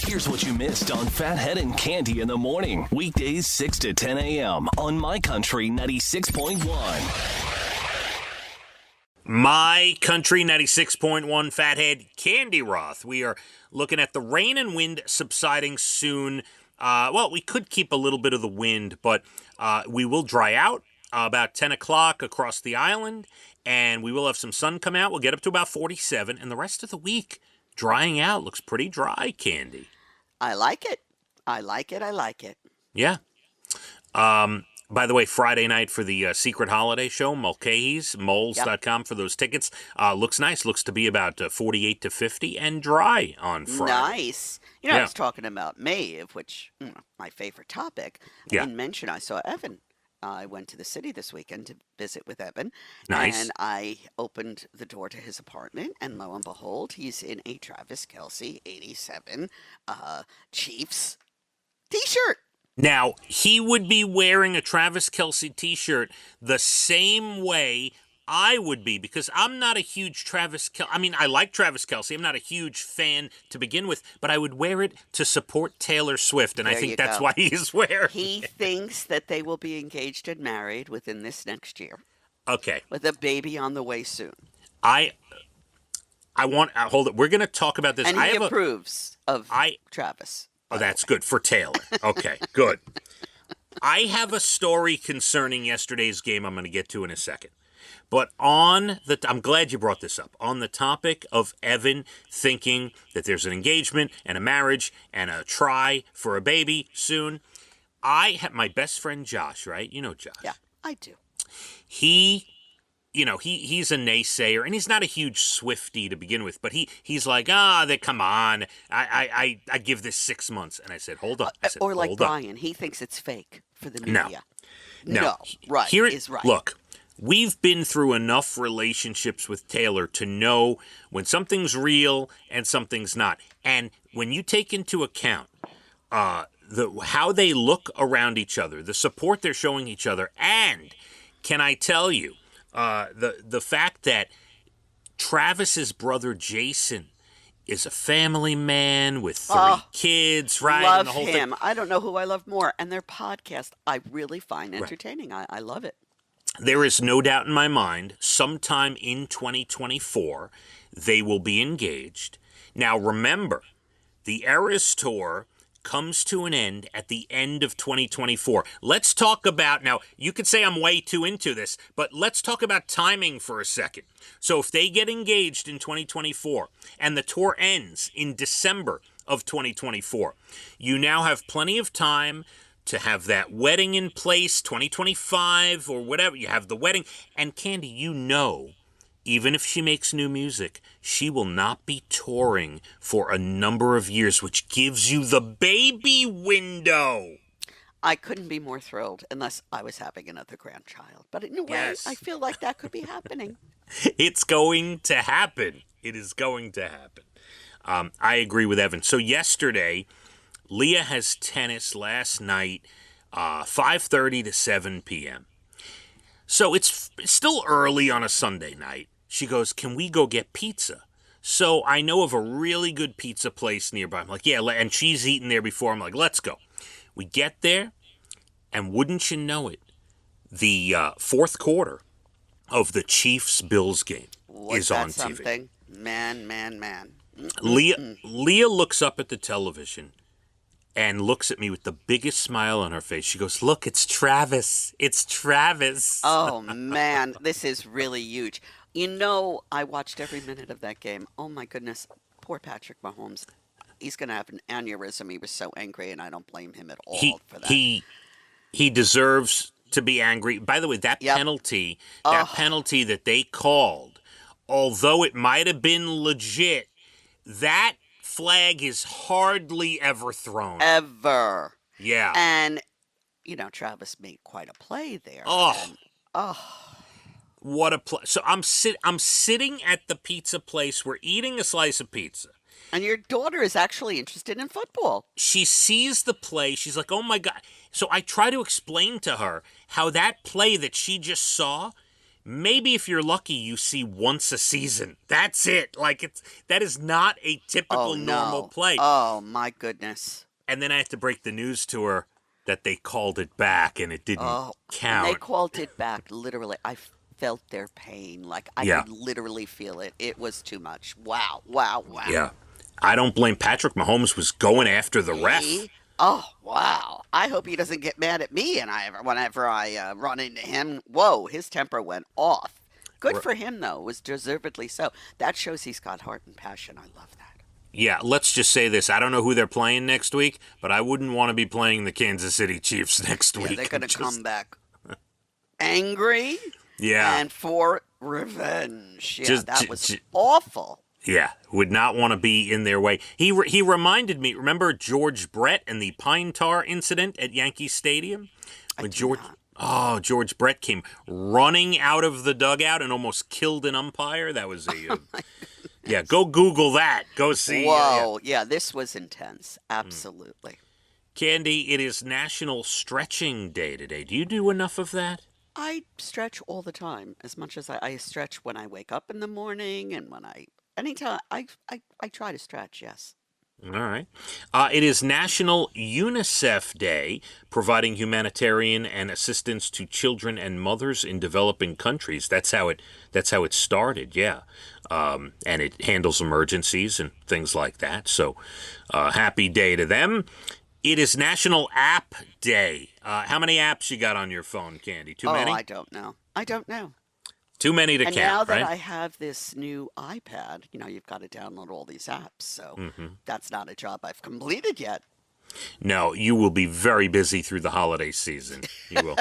Here's what you missed on Phathead and Cande in the morning. Weekdays 6 to 10 a.m. on My Country 96.1. My Country 96.1 Phathead, Cande Roth. We are looking at the rain and wind subsiding soon. Well, we could keep a little bit of the wind, but we will dry out about 10 o'clock across the island, and we will have some sun come out. We'll get up to about 47, and the rest of the week, drying out. Looks pretty dry, Cande. I like it. I like it. I like it. Yeah. By the way, Friday night for the Secret Holiday Show, Mulcahy's, moles.com for those tickets. Looks nice. Looks to be about 48 to 50 and dry on Friday. Nice. I was talking about Maeve, which, my favorite topic. I didn't mention I saw Evan. I went to the city this weekend to visit with Evan. Nice. And I opened the door to his apartment, and lo and behold, he's in a Travis Kelce 87 Chiefs t-shirt. Now, he would be wearing a Travis Kelce t-shirt the same way I would be, because I'm not a huge Travis Kelce. I mean, I like Travis Kelce. I'm not a huge fan to begin with, but I would wear it to support Taylor Swift, and I think that's why he is wearing He thinks that they will be engaged and married within this next year. Okay. With a baby on the way soon. I want, hold it. We're going to talk about this. And he approves of Travis. Oh, that's good for Taylor. Okay, good. I have a story concerning yesterday's game I'm going to get to in a second. But I'm glad you brought this up. On the topic of Evan thinking that there's an engagement and a marriage and a try for a baby soon, I have my best friend Josh, right? You know Josh. Yeah, I do. He's a naysayer, and he's not a huge Swiftie to begin with, but he's like, come on, I give this 6 months. And I said, hold on. Or like Brian, he thinks it's fake for the media. No, right, is right. Look, we've been through enough relationships with Taylor to know when something's real and something's not. And when you take into account how they look around each other, the support they're showing each other, and can I tell you, the fact that Travis's brother Jason is a family man with 3 kids, right? Love and the whole him. thing. I don't know who I love more. And their podcast, I really find entertaining. Right. I love it. There is no doubt in my mind, sometime in 2024, they will be engaged. Now, remember, the Eras Tour comes to an end at the end of 2024. Let's talk about, now, you could say I'm way too into this, but let's talk about timing for a second. So if they get engaged in 2024 and the tour ends in December of 2024, you now have plenty of time to have that wedding in place, 2025 or whatever. You have the wedding. And Cande, even if she makes new music, she will not be touring for a number of years, which gives you the baby window. I couldn't be more thrilled unless I was having another grandchild. But in a way, I feel like that could be happening. It's going to happen. It is going to happen. I agree with Evan. So yesterday, Leah has tennis last night, 5:30 to 7 p.m. So it's still early on a Sunday night. She goes, can we go get pizza? So I know of a really good pizza place nearby. I'm like, yeah, and she's eaten there before. I'm like, let's go. We get there, and wouldn't you know it, the fourth quarter of the Chiefs-Bills game is on TV. Something? Man. Leah looks up at the television and looks at me with the biggest smile on her face. She goes, look, it's Travis. It's Travis. Oh, man, this is really huge. I watched every minute of that game. Oh, my goodness. Poor Patrick Mahomes. He's going to have an aneurysm. He was so angry, and I don't blame him at all for that. He deserves to be angry. By the way, that penalty that they called, although it might have been legit, that flag is hardly ever thrown. Ever. Yeah. And, Travis made quite a play there. What a play. So I'm sitting at the pizza place. We're eating a slice of pizza. And your daughter is actually interested in football. She sees the play. She's like, oh, my God. So I try to explain to her how that play that she just saw maybe if you're lucky, you see once a season. That's it. Like that is not a typical Oh normal no. play. Oh my goodness. And then I have to break the news to her that they called it back and it didn't Oh, when they count. called it back, literally, I felt their pain. Like I Yeah. could literally feel it. It was too much. Wow, wow, wow. Yeah. I don't blame Patrick Mahomes was going after the ref. Me? Oh, wow. I hope he doesn't get mad at me whenever I run into him. Whoa, his temper went off. Good for him, though. It was deservedly so. That shows he's got heart and passion. I love that. Yeah, let's just say this. I don't know who they're playing next week, but I wouldn't want to be playing the Kansas City Chiefs next Yeah, week. they're going to come back angry Yeah. and for revenge. Yeah, Just- that was awful. Yeah, would not want to be in their way. He reminded me, remember George Brett and the pine tar incident at Yankee Stadium? When George Brett came running out of the dugout and almost killed an umpire. That was a yeah, go Google that. Go see. Whoa, yeah, this was intense. Absolutely. Cande, it is National Stretching Day today. Do you do enough of that? I stretch all the time, as much as I stretch when I wake up in the morning and anytime I try to stretch, yes. All right. It is National UNICEF Day, providing humanitarian and assistance to children and mothers in developing countries. That's how it started. Yeah, and it handles emergencies and things like that. So, happy day to them. It is National App Day. How many apps you got on your phone, Cande? Too many? I don't know. I don't know. Too many to And count, now that right? I have this new iPad, you've got to download all these apps. So that's not a job I've completed yet. No, you will be very busy through the holiday season. You will.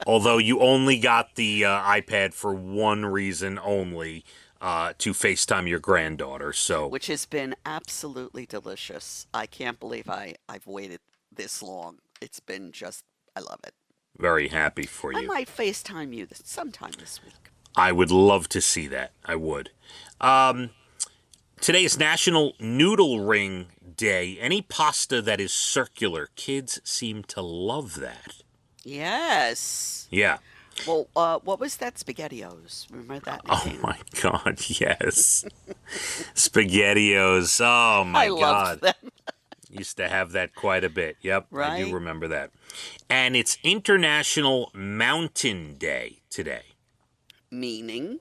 Although you only got the iPad for one reason only, to FaceTime your granddaughter. So, Which has been absolutely delicious. I can't believe I've waited this long. It's been I love it. very happy for I you. might FaceTime you sometime this week. I would love to see that. I would. Today is National Noodle Ring Day. Any pasta that is circular, kids seem to love that. Yes. Yeah. Well, what was that? SpaghettiOs. Remember that? Oh my God, yes. SpaghettiOs. Oh my I God. loved them. Used to have that quite a bit. Yep, I Right? do remember that. And it's International Mountain Day today. Meaning?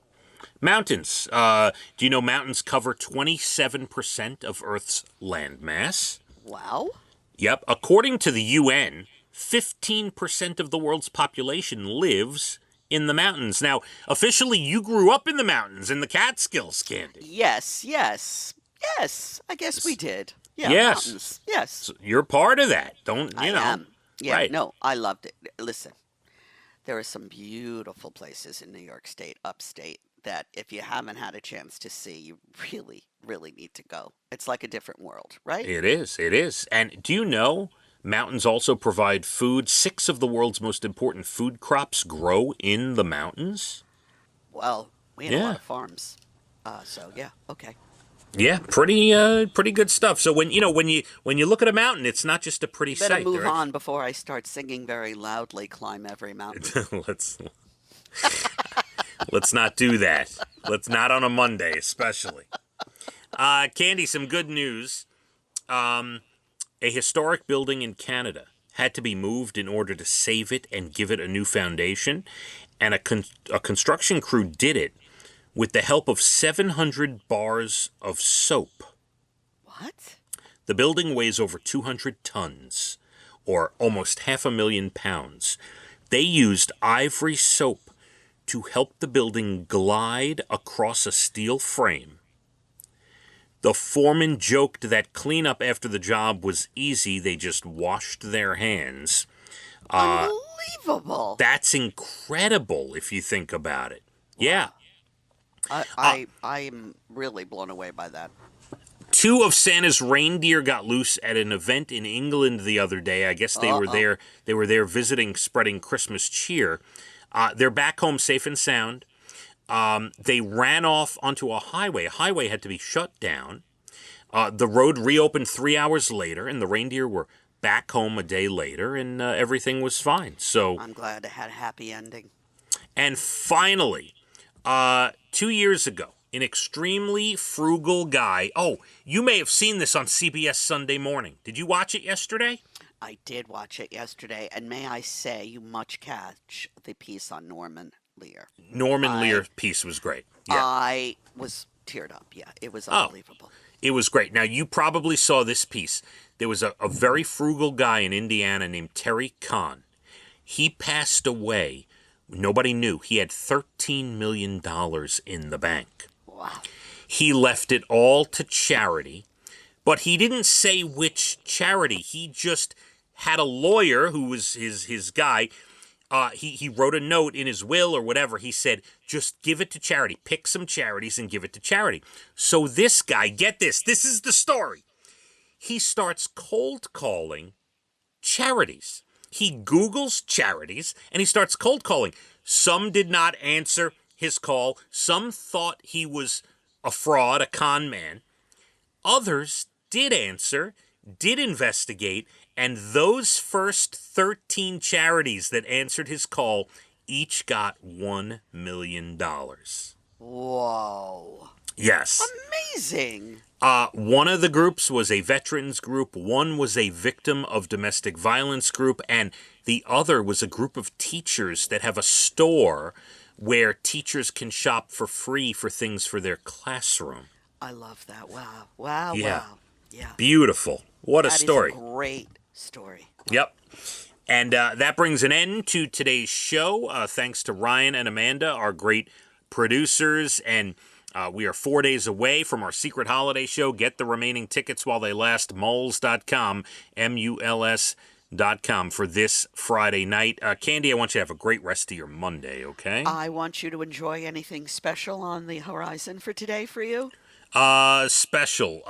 Mountains. Do you know mountains cover 27% of Earth's landmass? Wow. Yep. According to the UN, 15% of the world's population lives in the mountains. Now, officially, you grew up in the mountains, in the Catskills, Cande. Yes. I guess we did. Yeah. Yes. Mountains. Yes. So you're part of that. Don't, you I know. am. Yeah. Right. No, I loved it. Listen, there are some beautiful places in New York State, upstate, that if you haven't had a chance to see, you really, really need to go. It's like a different world, right? It is. It is. And do you know mountains also provide food? 6 of the world's most important food crops grow in the mountains. Well, we had a Yeah. lot of farms. So yeah, okay. Yeah, pretty good stuff. So when you look at a mountain, it's not just a pretty Better sight. move on before I start singing very loudly. Climb every mountain. Let's not do that. Let's not on a Monday, especially. Cande, some good news. A historic building in Canada had to be moved in order to save it and give it a new foundation, and a construction crew did it with the help of 700 bars of soap. What? The building weighs over 200 tons, or almost 500,000 pounds. They used ivory soap to help the building glide across a steel frame. The foreman joked that cleanup after the job was easy. They just washed their hands. Unbelievable. That's incredible if you think about it. Yeah. I'm really blown away by that. 2 of Santa's reindeer got loose at an event in England the other day. I guess they were there. They were there visiting, spreading Christmas cheer. They're back home safe and sound. They ran off onto a highway. A highway had to be shut down. The road reopened 3 hours later, and the reindeer were back home a day later, and everything was fine. So I'm glad it had a happy ending. And finally, 2 years ago, an extremely frugal guy. Oh, you may have seen this on CBS Sunday Morning. Did you watch it yesterday? I did watch it yesterday, and may I say, you much catch the piece on Norman Lear. Norman Lear's piece was great. Yeah. I was teared up. Yeah, it was unbelievable. It was great. Now, you probably saw this piece. There was a very frugal guy in Indiana named Terry Cande. He passed away. Nobody knew. He had $13 million in the bank. Wow. He left it all to charity, but he didn't say which charity. He just had a lawyer who was his guy. He wrote a note in his will or whatever. He said, just give it to charity. Pick some charities and give it to charity. So this guy, get this. This is the story. He starts cold calling charities. He Googles charities and he starts cold calling. Some did not answer his call. Some thought he was a fraud, a con man. Others did answer, did investigate, and those first 13 charities that answered his call each got $1 million. Whoa. Yes. Amazing. One of the groups was a veterans group, one was a victim of domestic violence group, and the other was a group of teachers that have a store where teachers can shop for free for things for their classroom. I love that. Wow. Wow. Yeah. Wow. Yeah. Beautiful. What a story. That is a great story. Yep. And that brings an end to today's show. Thanks to Ryan and Amanda, our great producers. And we are 4 days away from our secret holiday show. Get the remaining tickets while they last. Muls.com, MULS.com for this Friday night. Cande, I want you to have a great rest of your Monday, okay? I want you to enjoy anything special on the horizon for today for you. Special.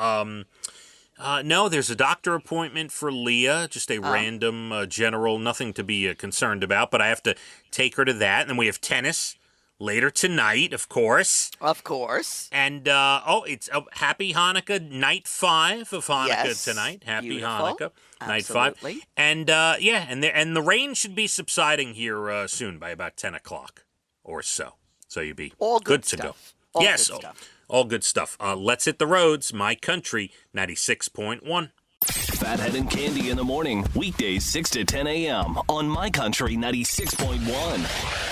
No, there's a doctor appointment for Leah, just a random general, nothing to be concerned about, but I have to take her to that. And then we have tennis later tonight, of course. Of course. And, it's Happy Hanukkah, night 5 of Hanukkah tonight. Happy beautiful. Hanukkah, night Absolutely. 5. And, and the rain should be subsiding here soon by about 10 o'clock or so. So you'd be all good to go. stuff. All yes, good stuff. All good stuff. Let's hit the roads. My Country 96.1. Phathead and Cande in the morning, weekdays 6 to 10 a.m. on My Country 96.1.